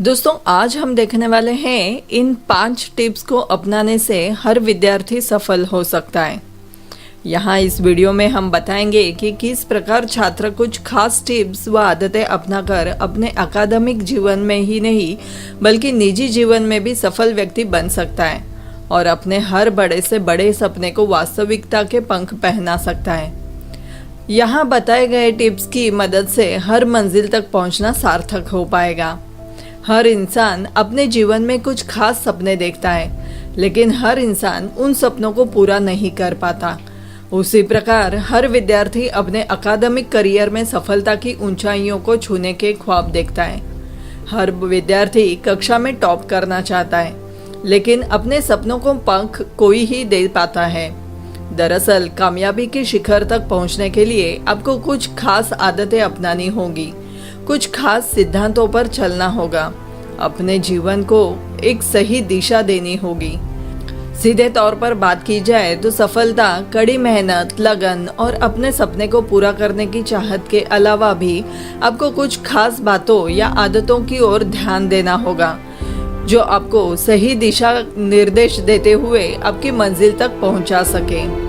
दोस्तों, आज हम देखने वाले हैं इन 5 टिप्स को अपनाने से हर विद्यार्थी सफल हो सकता है। यहाँ इस वीडियो में हम बताएंगे कि किस प्रकार छात्र कुछ खास टिप्स व आदतें अपनाकर अपने अकादमिक जीवन में ही नहीं बल्कि निजी जीवन में भी सफल व्यक्ति बन सकता है और अपने हर बड़े से बड़े सपने को वास्तविकता के पंख पहना सकता है। यहाँ बताए गए टिप्स की मदद से हर मंजिल तक पहुँचना सार्थक हो पाएगा। हर इंसान अपने जीवन में कुछ खास सपने देखता है, लेकिन हर इंसान उन सपनों को पूरा नहीं कर पाता। उसी प्रकार हर विद्यार्थी अपने अकादमिक करियर में सफलता की ऊंचाइयों को छूने के ख्वाब देखता है। हर विद्यार्थी कक्षा में टॉप करना चाहता है, लेकिन अपने सपनों को पंख कोई ही दे पाता है। दरअसल कामयाबी के शिखर तक पहुंचने के लिए आपको कुछ खास आदतें अपनानी होंगी, कुछ खास सिद्धांतों पर चलना होगा, अपने जीवन को एक सही दिशा देनी होगी। सीधे तौर पर बात की जाए तो सफलता कड़ी मेहनत, लगन और अपने सपने को पूरा करने की चाहत के अलावा भी आपको कुछ खास बातों या आदतों की ओर ध्यान देना होगा, जो आपको सही दिशा निर्देश देते हुए आपकी मंजिल तक पहुंचा सके।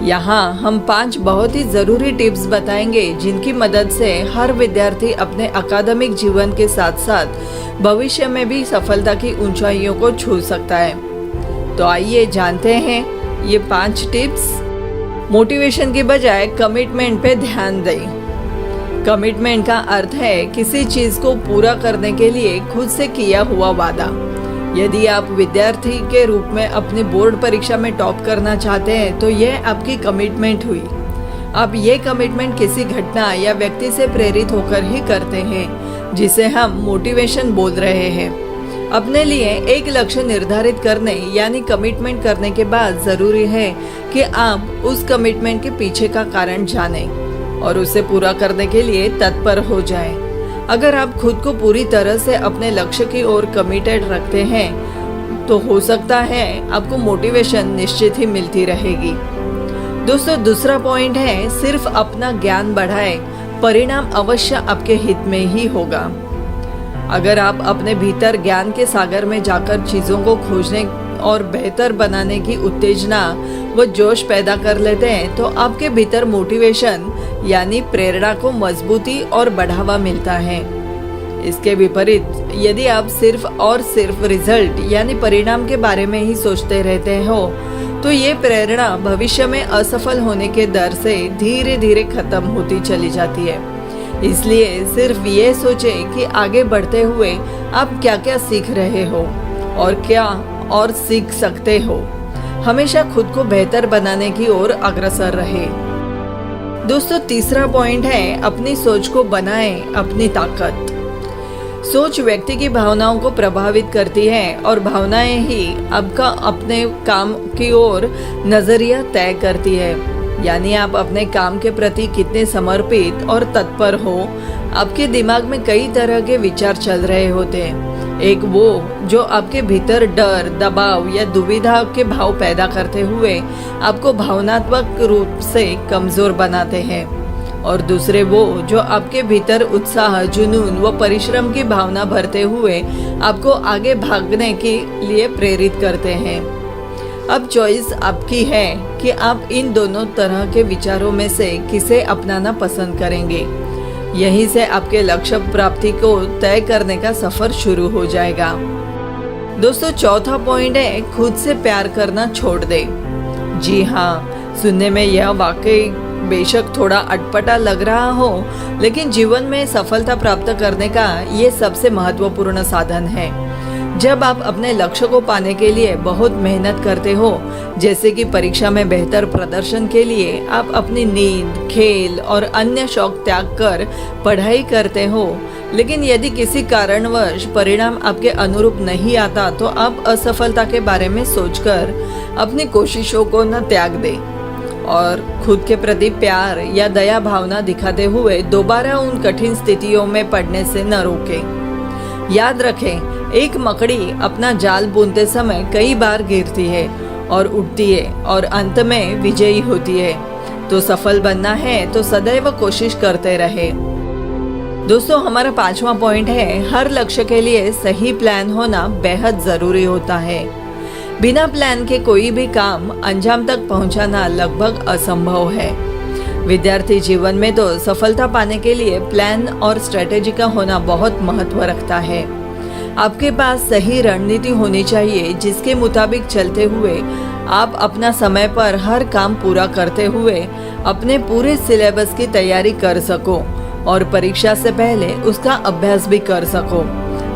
यहाँ हम 5 बहुत ही ज़रूरी टिप्स बताएंगे, जिनकी मदद से हर विद्यार्थी अपने अकादमिक जीवन के साथ साथ भविष्य में भी सफलता की ऊंचाइयों को छू सकता है। तो आइए जानते हैं ये 5 टिप्स। मोटिवेशन की बजाय कमिटमेंट पे ध्यान दें। कमिटमेंट का अर्थ है किसी चीज़ को पूरा करने के लिए खुद से किया हुआ वादा। यदि आप विद्यार्थी के रूप में अपनी बोर्ड परीक्षा में टॉप करना चाहते हैं तो यह आपकी कमिटमेंट हुई। आप ये कमिटमेंट किसी घटना या व्यक्ति से प्रेरित होकर ही करते हैं, जिसे हम मोटिवेशन बोल रहे हैं। अपने लिए एक लक्ष्य निर्धारित करने यानी कमिटमेंट करने के बाद जरूरी है कि आप उस कमिटमेंट के पीछे का कारण जानें और उसे पूरा करने के लिए तत्पर हो जाएं। अगर आप खुद को पूरी तरह से अपने लक्ष्य की ओर कमिटेड रखते हैं तो हो सकता है आपको मोटिवेशन निश्चित ही मिलती रहेगी। दोस्तों, दूसरा पॉइंट है सिर्फ अपना ज्ञान बढ़ाएं, परिणाम अवश्य आपके हित में ही होगा। अगर आप अपने भीतर ज्ञान के सागर में जाकर चीज़ों को खोजने और बेहतर बनाने की उत्तेजना व जोश पैदा कर लेते हैं तो आपके भीतर मोटिवेशन यानी प्रेरणा को मजबूती और बढ़ावा मिलता है। इसके विपरीत यदि आप सिर्फ और सिर्फ रिजल्ट यानी परिणाम के बारे में ही सोचते रहते हो तो ये प्रेरणा भविष्य में असफल होने के डर से धीरे धीरे खत्म होती चली जाती है। इसलिए सिर्फ ये सोचें कि आगे बढ़ते हुए आप क्या क्या सीख रहे हो और क्या और सीख सकते हो। हमेशा खुद को बेहतर बनाने की ओर अग्रसर रहे। दोस्तों, तीसरा पॉइंट है अपनी सोच को बनाएं अपनी ताकत। सोच व्यक्ति की भावनाओं को प्रभावित करती है और भावनाएं ही आपका अपने काम की ओर नजरिया तय करती है। यानी आप अपने काम के प्रति कितने समर्पित और तत्पर हो। आपके दिमाग में कई तरह के विचार चल रहे होते हैं। एक वो जो आपके भीतर डर, दबाव या दुविधा के भाव पैदा करते हुए आपको भावनात्मक रूप से कमजोर बनाते हैं, और दूसरे वो जो आपके भीतर उत्साह, जुनून व परिश्रम की भावना भरते हुए आपको आगे भागने के लिए प्रेरित करते हैं। अब चॉइस आपकी है कि आप इन दोनों तरह के विचारों में से किसे अपनाना पसंद करेंगे। यहीं से आपके लक्ष्य प्राप्ति को तय करने का सफर शुरू हो जाएगा। दोस्तों, चौथा पॉइंट है खुद से प्यार करना छोड़ दे। जी हाँ, सुनने में यह वाकई बेशक थोड़ा अटपटा लग रहा हो, लेकिन जीवन में सफलता प्राप्त करने का ये सबसे महत्वपूर्ण साधन है। जब आप अपने लक्ष्य को पाने के लिए बहुत मेहनत करते हो, जैसे कि परीक्षा में बेहतर प्रदर्शन के लिए आप अपनी नींद, खेल और अन्य शौक त्याग कर पढ़ाई करते हो, लेकिन यदि किसी कारणवश परिणाम आपके अनुरूप नहीं आता तो आप असफलता के बारे में सोचकर अपनी कोशिशों को न त्याग दें और खुद के प्रति प्यार या दया भावना दिखाते हुए दोबारा उन कठिन स्थितियों में पड़ने से न रोकें। याद रखें, एक मकड़ी अपना जाल बुनते समय कई बार गिरती है और उठती है और अंत में विजयी होती है। तो सफल बनना है तो सदैव कोशिश करते रहे। दोस्तों, हमारा 5वां पॉइंट है, हर लक्ष्य के लिए सही प्लान होना बेहद जरूरी होता है। बिना प्लान के कोई भी काम अंजाम तक पहुंचाना लगभग असंभव है। विद्यार्थी जीवन में तो सफलता पाने के लिए प्लान और स्ट्रेटेजी का होना बहुत महत्व रखता है। आपके पास सही रणनीति होनी चाहिए, जिसके मुताबिक चलते हुए आप अपना समय पर हर काम पूरा करते हुए अपने पूरे सिलेबस की तैयारी कर सको और परीक्षा से पहले उसका अभ्यास भी कर सको,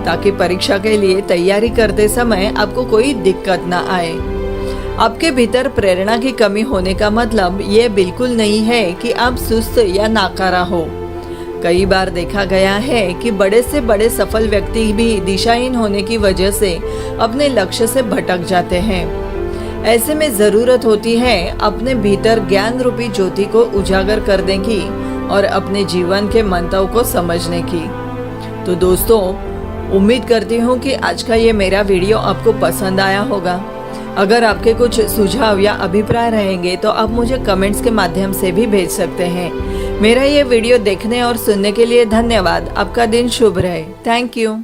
ताकि परीक्षा के लिए तैयारी करते समय आपको कोई दिक्कत ना आए। आपके भीतर प्रेरणा की कमी होने का मतलब ये बिल्कुल नहीं है कि आप सुस्त या नाकारा हो। कई बार देखा गया है कि बड़े से बड़े सफल व्यक्ति भी दिशाहीन होने की वजह से अपने लक्ष्य से भटक जाते हैं। ऐसे में जरूरत होती है अपने भीतर ज्ञान रूपी ज्योति को उजागर करने की और अपने जीवन के मंत्र को समझने की। तो दोस्तों, उम्मीद करती हूँ कि आज का ये मेरा वीडियो आपको पसंद आया होगा। अगर आपके कुछ सुझाव या अभिप्राय रहेंगे तो आप मुझे कमेंट्स के माध्यम से भी भेज सकते हैं। मेरा ये वीडियो देखने और सुनने के लिए धन्यवाद। आपका दिन शुभ रहे। Thank you.